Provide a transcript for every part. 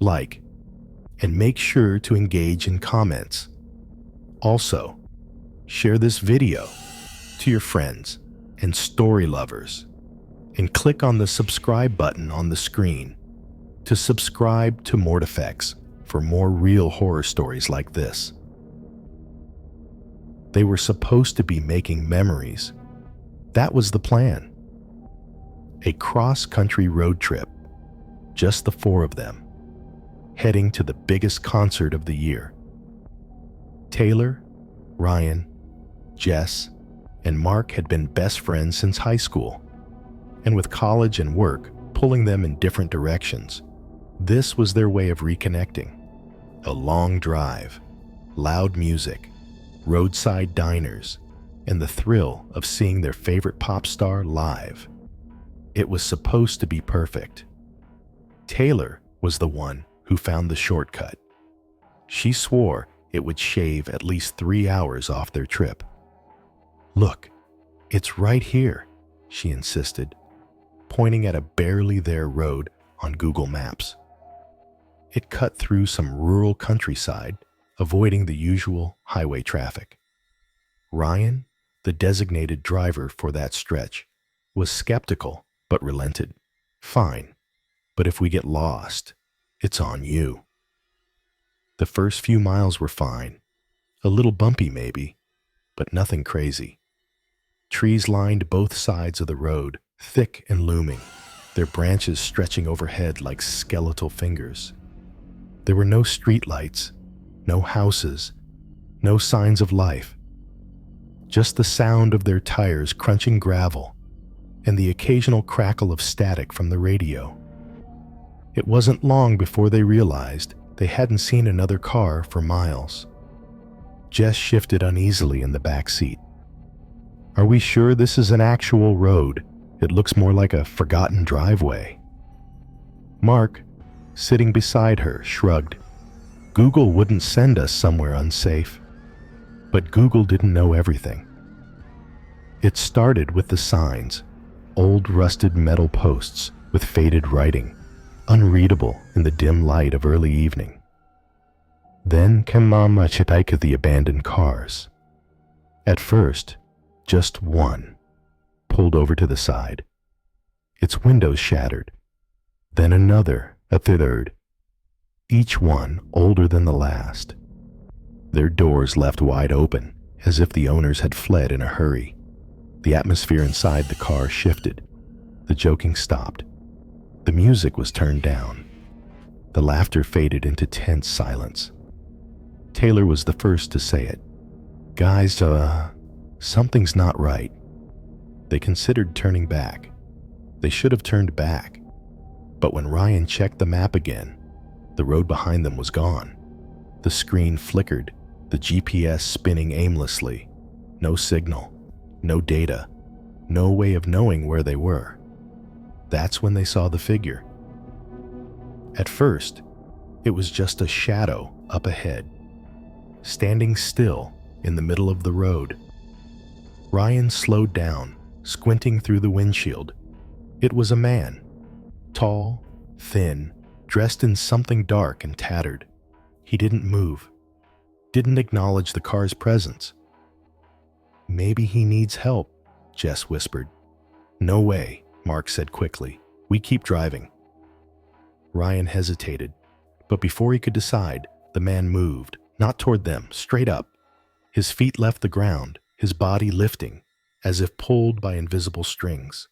like, and make sure to engage in comments. Also, share this video to your friends and story lovers, and click on the subscribe button on the screen to subscribe to Mortifex for more real horror stories like this. They were supposed to be making memories. That was the plan. A cross-country road trip, just the four of them, heading to the biggest concert of the year. Taylor, Ryan, Jess, and Mark had been best friends since high school, and with college and work pulling them in different directions, this was their way of reconnecting. A long drive, loud music, roadside diners, and the thrill of seeing their favorite pop star live. It was supposed to be perfect. Taylor was the one who found the shortcut. She swore it would shave at least 3 hours off their trip. "Look, it's right here," she insisted, pointing at a barely there road on Google Maps. It cut through some rural countryside, avoiding the usual highway traffic. Ryan, the designated driver for that stretch, was skeptical but relented. "Fine, but if we get lost, it's on you." The first few miles were fine, a little bumpy maybe, but nothing crazy. Trees lined both sides of the road, thick and looming, their branches stretching overhead like skeletal fingers. There were no streetlights, no houses, no signs of life. Just the sound of their tires crunching gravel and the occasional crackle of static from the radio. It wasn't long before they realized they hadn't seen another car for miles. Jess shifted uneasily in the back seat. "Are we sure this is an actual road? It looks more like a forgotten driveway." Mark, sitting beside her, shrugged. "Google wouldn't send us somewhere unsafe." But Google didn't know everything. It started with the signs, old rusted metal posts with faded writing, unreadable in the dim light of early evening. Then came Mama Chitaika, the abandoned cars. At first, just one, pulled over to the side. Its windows shattered. Then another, a third, each one older than the last. Their doors left wide open, as if the owners had fled in a hurry. The atmosphere inside the car shifted. The joking stopped. The music was turned down. The laughter faded into tense silence. Taylor was the first to say it. "Guys, something's not right." They considered turning back. They should have turned back. But when Ryan checked the map again, the road behind them was gone. The screen flickered, the GPS spinning aimlessly. No signal, no data, no way of knowing where they were. That's when they saw the figure. At first, it was just a shadow up ahead, standing still in the middle of the road. Ryan slowed down, squinting through the windshield. It was a man, tall, thin, dressed in something dark and tattered. He didn't move, didn't acknowledge the car's presence. "Maybe he needs help," Jess whispered. "No way," Mark said quickly. "We keep driving." Ryan hesitated, but before he could decide, the man moved, not toward them, straight up. His feet left the ground, his body lifting, as if pulled by invisible strings.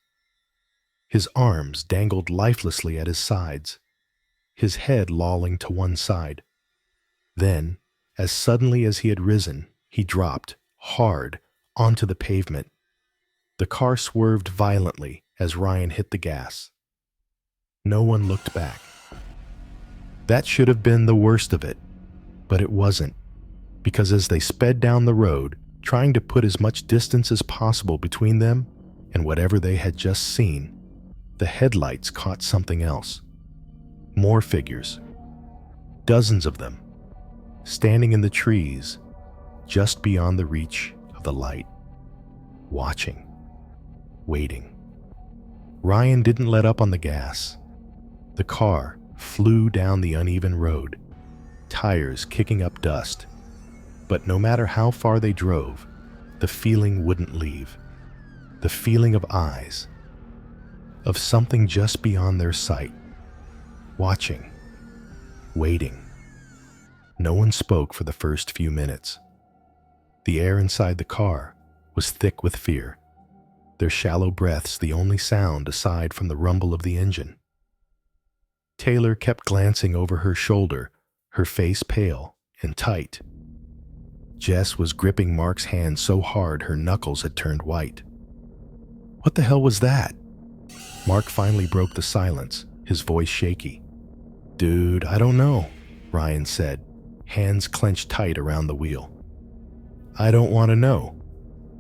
His arms dangled lifelessly at his sides, his head lolling to one side. Then, as suddenly as he had risen, he dropped, hard, onto the pavement. The car swerved violently as Ryan hit the gas. No one looked back. That should have been the worst of it, but it wasn't, because as they sped down the road, trying to put as much distance as possible between them and whatever they had just seen, the headlights caught something else. More figures. Dozens of them, standing in the trees, just beyond the reach of the light, watching, waiting. Ryan didn't let up on the gas. The car, flew down the uneven road, tires kicking up dust. But no matter how far they drove, the feeling wouldn't leave. The feeling of eyes, of something just beyond their sight, watching, waiting. No one spoke for the first few minutes. The air inside the car was thick with fear, their shallow breaths the only sound aside from the rumble of the engine. Taylor kept glancing over her shoulder, her face pale and tight. Jess was gripping Mark's hand so hard her knuckles had turned white. What the hell was that? Mark finally broke the silence, his voice shaky. Dude, I don't know, Ryan said, hands clenched tight around the wheel. I don't want to know.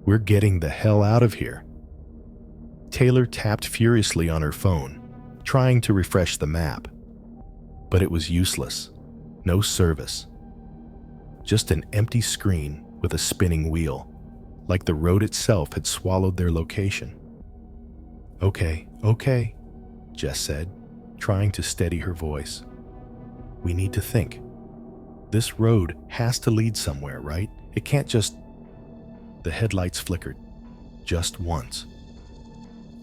We're getting the hell out of here. Taylor tapped furiously on her phone, trying to refresh the map. But it was useless. No service. Just an empty screen with a spinning wheel, like the road itself had swallowed their location. Okay, Jess said, trying to steady her voice. We need to think. This road has to lead somewhere, right? It can't just... The headlights flickered, just once.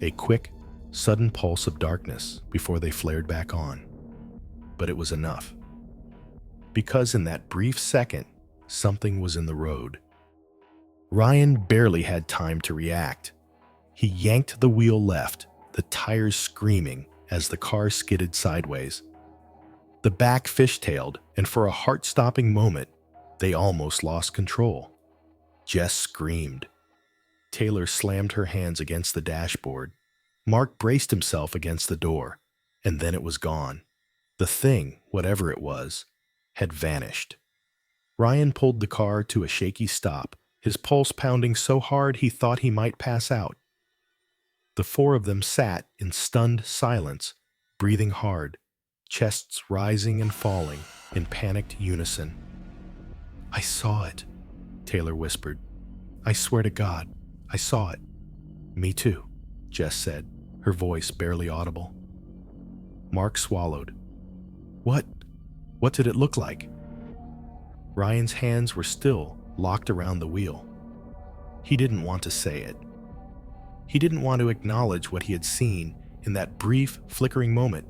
A quick, sudden pulse of darkness before they flared back on. But it was enough. Because in that brief second, something was in the road. Ryan barely had time to react. He yanked the wheel left, the tires screaming as the car skidded sideways. The back fishtailed, and for a heart-stopping moment, they almost lost control. Jess screamed. Taylor slammed her hands against the dashboard. Mark braced himself against the door, and then it was gone. The thing, whatever it was, had vanished. Ryan pulled the car to a shaky stop, his pulse pounding so hard he thought he might pass out. The four of them sat in stunned silence, breathing hard, chests rising and falling in panicked unison. I saw it, Taylor whispered. I swear to God, I saw it. Me too, Jess said, her voice barely audible. Mark swallowed. What did it look like? Ryan's hands were still locked around the wheel. He didn't want to say it. He didn't want to acknowledge what he had seen in that brief, flickering moment,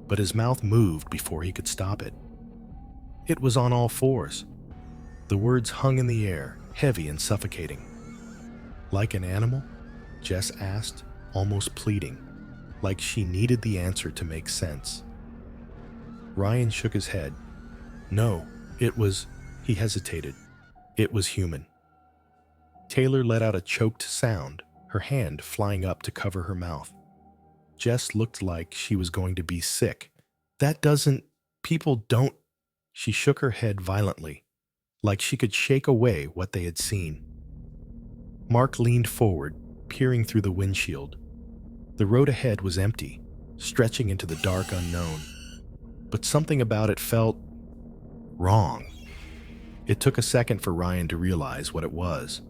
but his mouth moved before he could stop it. It was on all fours. The words hung in the air, heavy and suffocating. Like an animal? Jess asked, almost pleading, like she needed the answer to make sense. Ryan shook his head. No, it was... He hesitated. It was human. Taylor let out a choked sound, her hand flying up to cover her mouth. Jess looked like she was going to be sick. People don't... She shook her head violently, like she could shake away what they had seen. Mark leaned forward, peering through the windshield. The road ahead was empty, stretching into the dark unknown. But something about it felt... wrong. It took a second for Ryan to realize what it was.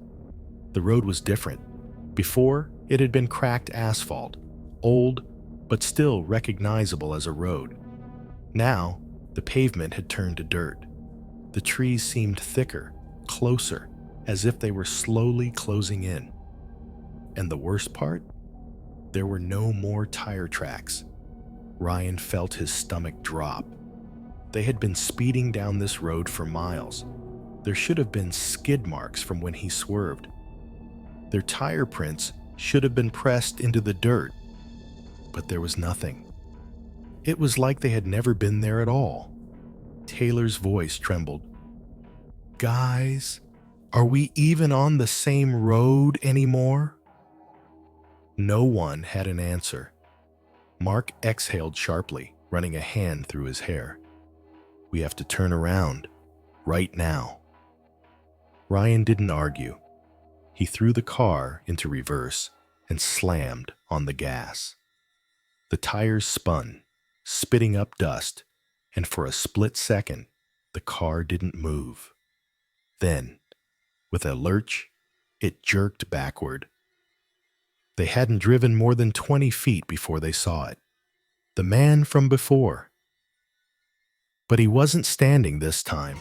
The road was different. Before, it had been cracked asphalt, old, but still recognizable as a road. Now, the pavement had turned to dirt. The trees seemed thicker, closer, as if they were slowly closing in. And the worst part? There were no more tire tracks. Ryan felt his stomach drop. They had been speeding down this road for miles. There should have been skid marks from when he swerved. Their tire prints should have been pressed into the dirt, but there was nothing. It was like they had never been there at all. Taylor's voice trembled. Guys, are we even on the same road anymore? No one had an answer. Mark exhaled sharply, running a hand through his hair. We have to turn around, right now. Ryan didn't argue. He threw the car into reverse and slammed on the gas. The tires spun, spitting up dust, and for a split second, the car didn't move. Then, with a lurch, it jerked backward. They hadn't driven more than 20 feet before they saw it. The man from before. But he wasn't standing this time.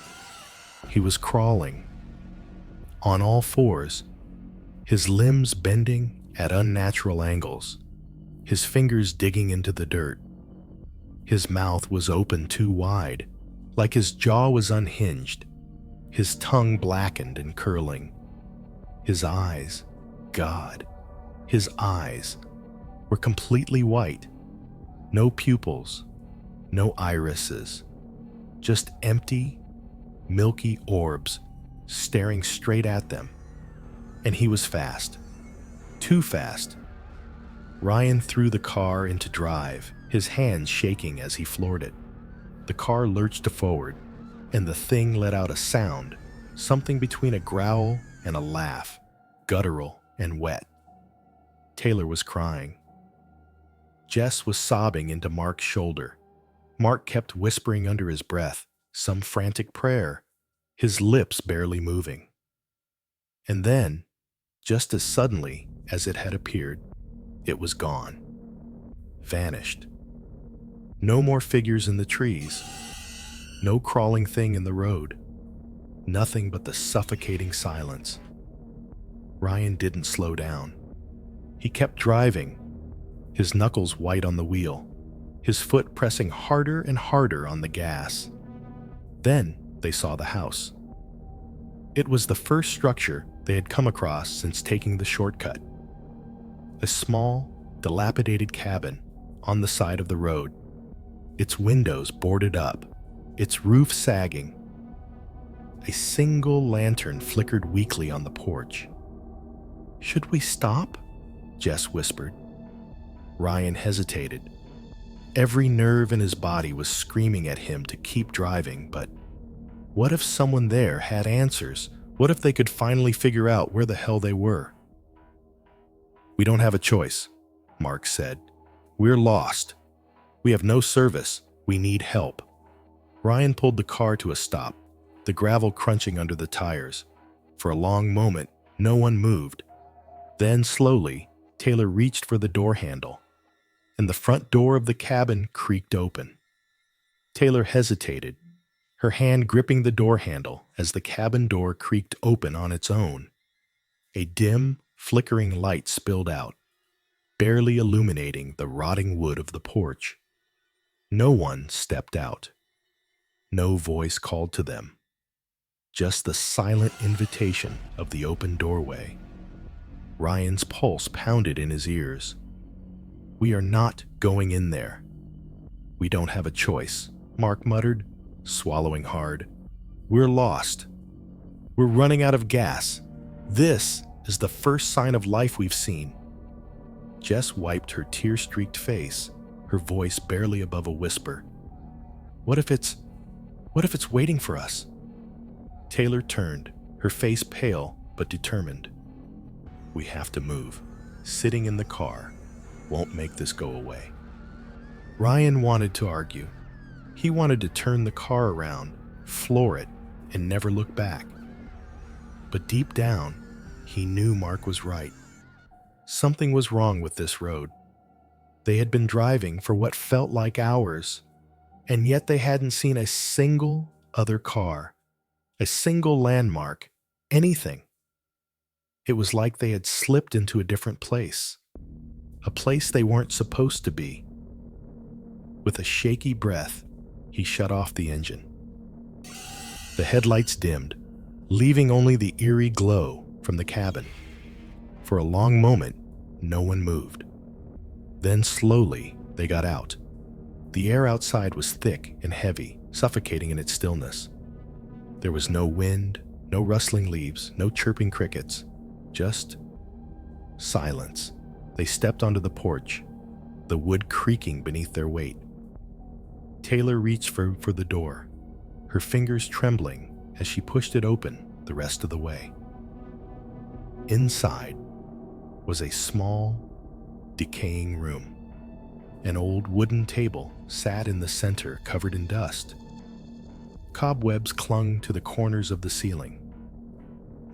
He was crawling, on all fours, his limbs bending at unnatural angles, his fingers digging into the dirt. His mouth was open too wide, like his jaw was unhinged, his tongue blackened and curling. His eyes, God, his eyes were completely white. No pupils, no irises, just empty, milky orbs staring straight at them. And he was fast. Too fast. Ryan threw the car into drive, his hands shaking as he floored it. The car lurched forward, and the thing let out a sound, something between a growl and a laugh, guttural and wet. Taylor was crying. Jess was sobbing into Mark's shoulder. Mark kept whispering under his breath, some frantic prayer, his lips barely moving. And then, just as suddenly as it had appeared, it was gone. Vanished. No more figures in the trees. No crawling thing in the road. Nothing but the suffocating silence. Ryan didn't slow down. He kept driving, his knuckles white on the wheel, his foot pressing harder and harder on the gas. Then they saw the house. It was the first structure they had come across since taking the shortcut. A small, dilapidated cabin on the side of the road, its windows boarded up, its roof sagging. A single lantern flickered weakly on the porch. "Should we stop?" Jess whispered. Ryan hesitated. Every nerve in his body was screaming at him to keep driving, but what if someone there had answers? What if they could finally figure out where the hell they were? "We don't have a choice," Mark said. "We're lost. We have no service. We need help." Ryan pulled the car to a stop, the gravel crunching under the tires. For a long moment, no one moved. Then, slowly, Taylor reached for the door handle, and the front door of the cabin creaked open. Taylor hesitated, her hand gripping the door handle as the cabin door creaked open on its own. A dim, flickering light spilled out, barely illuminating the rotting wood of the porch. No one stepped out. No voice called to them. Just the silent invitation of the open doorway. Ryan's pulse pounded in his ears. "We are not going in there." "We don't have a choice," Mark muttered, swallowing hard. "We're lost. We're running out of gas. This is the first sign of life we've seen." Jess wiped her tear-streaked face, her voice barely above a whisper. What if it's waiting for us?" Taylor turned, her face pale but determined. "We have to move. Sitting in the car won't make this go away." Ryan wanted to argue. He wanted to turn the car around, floor it, and never look back. But deep down, he knew Mark was right. Something was wrong with this road. They had been driving for what felt like hours, and yet they hadn't seen a single other car, a single landmark, anything. It was like they had slipped into a different place, a place they weren't supposed to be. With a shaky breath, he shut off the engine. The headlights dimmed, leaving only the eerie glow from the cabin. For a long moment, no one moved. Then slowly, they got out. The air outside was thick and heavy, suffocating in its stillness. There was no wind, no rustling leaves, no chirping crickets, just silence. They stepped onto the porch, the wood creaking beneath their weight. Taylor reached for the door, her fingers trembling as she pushed it open the rest of the way. Inside was a small, decaying room. An old wooden table sat in the center, covered in dust. Cobwebs clung to the corners of the ceiling.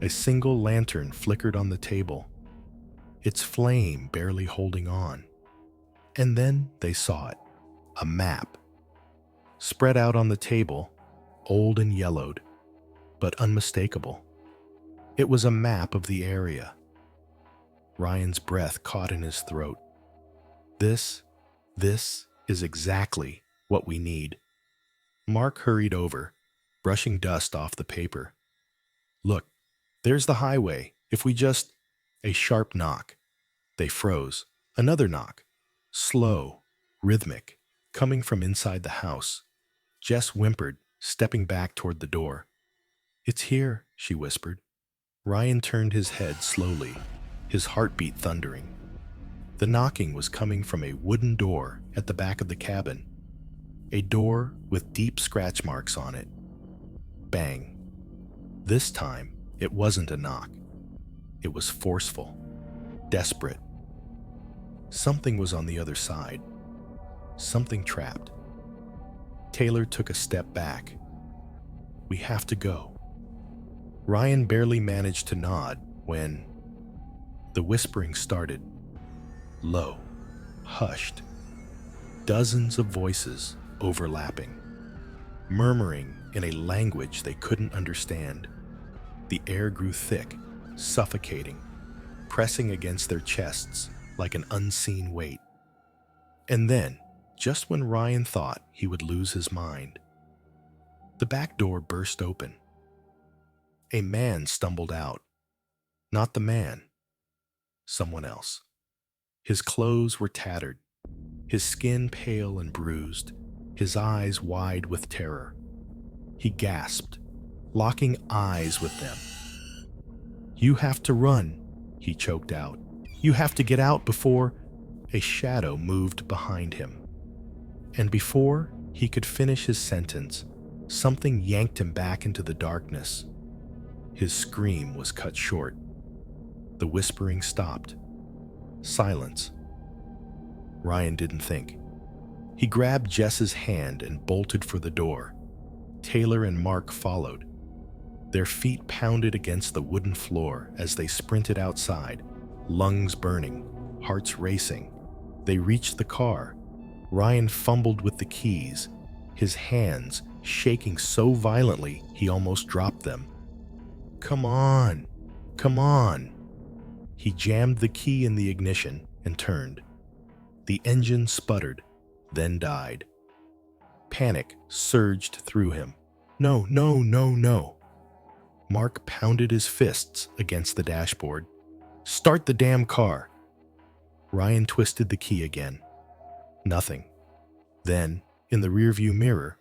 A single lantern flickered on the table, its flame barely holding on. And then they saw it, a map. spread out on the table, old and yellowed, but unmistakable. It was a map of the area. Ryan's breath caught in his throat. This is exactly what we need. Mark hurried over, brushing dust off the paper. Look, there's the highway. If we just... A sharp knock. They froze. Another knock. Slow, rhythmic, coming from inside the house. Jess whimpered, stepping back toward the door. It's here, she whispered. Ryan turned his head slowly, his heartbeat thundering. The knocking was coming from a wooden door at the back of the cabin. A door with deep scratch marks on it. Bang. This time, it wasn't a knock. It was forceful, desperate. Something was on the other side. Something trapped. Taylor took a step back. We have to go. Ryan barely managed to nod when the whispering started. Low, hushed. Dozens of voices overlapping, murmuring in a language they couldn't understand. The air grew thick, suffocating, pressing against their chests like an unseen weight. And then, just when Ryan thought he would lose his mind, the back door burst open. A man stumbled out. Not the man. Someone else. His clothes were tattered, his skin pale and bruised, his eyes wide with terror. He gasped, locking eyes with them. You have to run, he choked out. You have to get out before... A shadow moved behind him. And before he could finish his sentence, something yanked him back into the darkness. His scream was cut short. The whispering stopped. Silence. Ryan didn't think. He grabbed Jess's hand and bolted for the door. Taylor and Mark followed. Their feet pounded against the wooden floor as they sprinted outside, lungs burning, hearts racing. They reached the car. Ryan fumbled with the keys, his hands shaking so violently he almost dropped them. Come on, come on. He jammed the key in the ignition and turned. The engine sputtered, then died. Panic surged through him. No, no, no, no. Mark pounded his fists against the dashboard. Start the damn car. Ryan twisted the key again. Nothing. Then, in the rearview mirror,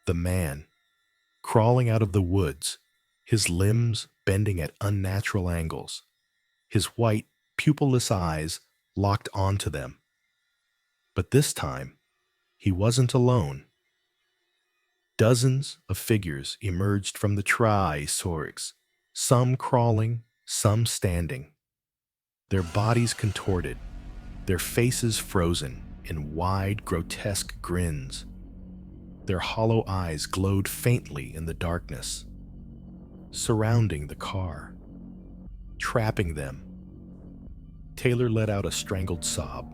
the man, crawling out of the woods, his limbs bending at unnatural angles, his white, pupilless eyes locked onto them. But this time, he wasn't alone. Dozens of figures emerged from the tri-sorgs, some crawling, some standing. Their bodies contorted, their faces frozen in wide, grotesque grins. Their hollow eyes glowed faintly in the darkness, surrounding the car, trapping them. Taylor let out a strangled sob.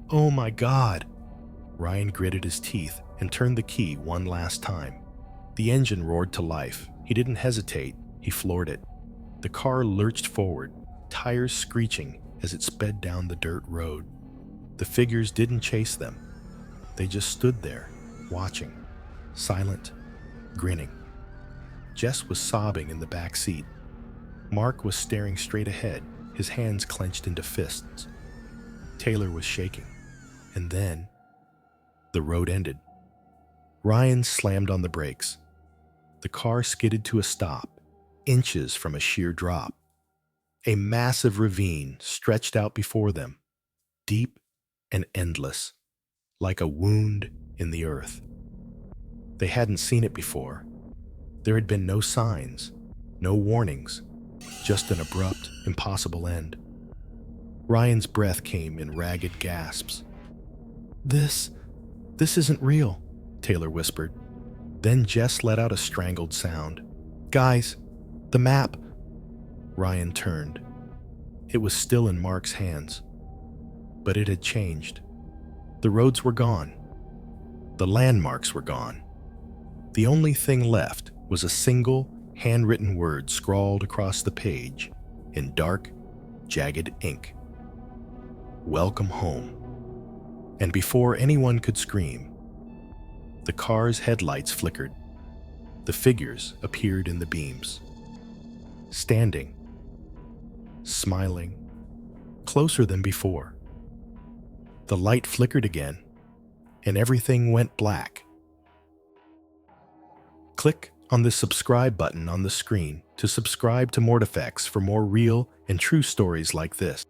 Oh my God! Ryan gritted his teeth and turned the key one last time. The engine roared to life. He didn't hesitate. He floored it. The car lurched forward, tires screeching as it sped down the dirt road. The figures didn't chase them. They just stood there, watching, silent, grinning. Jess was sobbing in the back seat. Mark was staring straight ahead, his hands clenched into fists. Taylor was shaking. And then, the road ended. Ryan slammed on the brakes. The car skidded to a stop, inches from a sheer drop. A massive ravine stretched out before them, deep and endless, like a wound in the earth. They hadn't seen it before. There had been no signs, no warnings, just an abrupt, impossible end. Ryan's breath came in ragged gasps. This isn't real, Taylor whispered. Then Jess let out a strangled sound. Guys, the map. Ryan turned. It was still in Mark's hands, but it had changed. The roads were gone. The landmarks were gone. The only thing left was a single, handwritten word scrawled across the page in dark, jagged ink. Welcome home. And before anyone could scream, the car's headlights flickered. The figures appeared in the beams. Standing, smiling, closer than before. The light flickered again, and everything went black. Click on the subscribe button on the screen to subscribe to Mortifex for more real and true stories like this.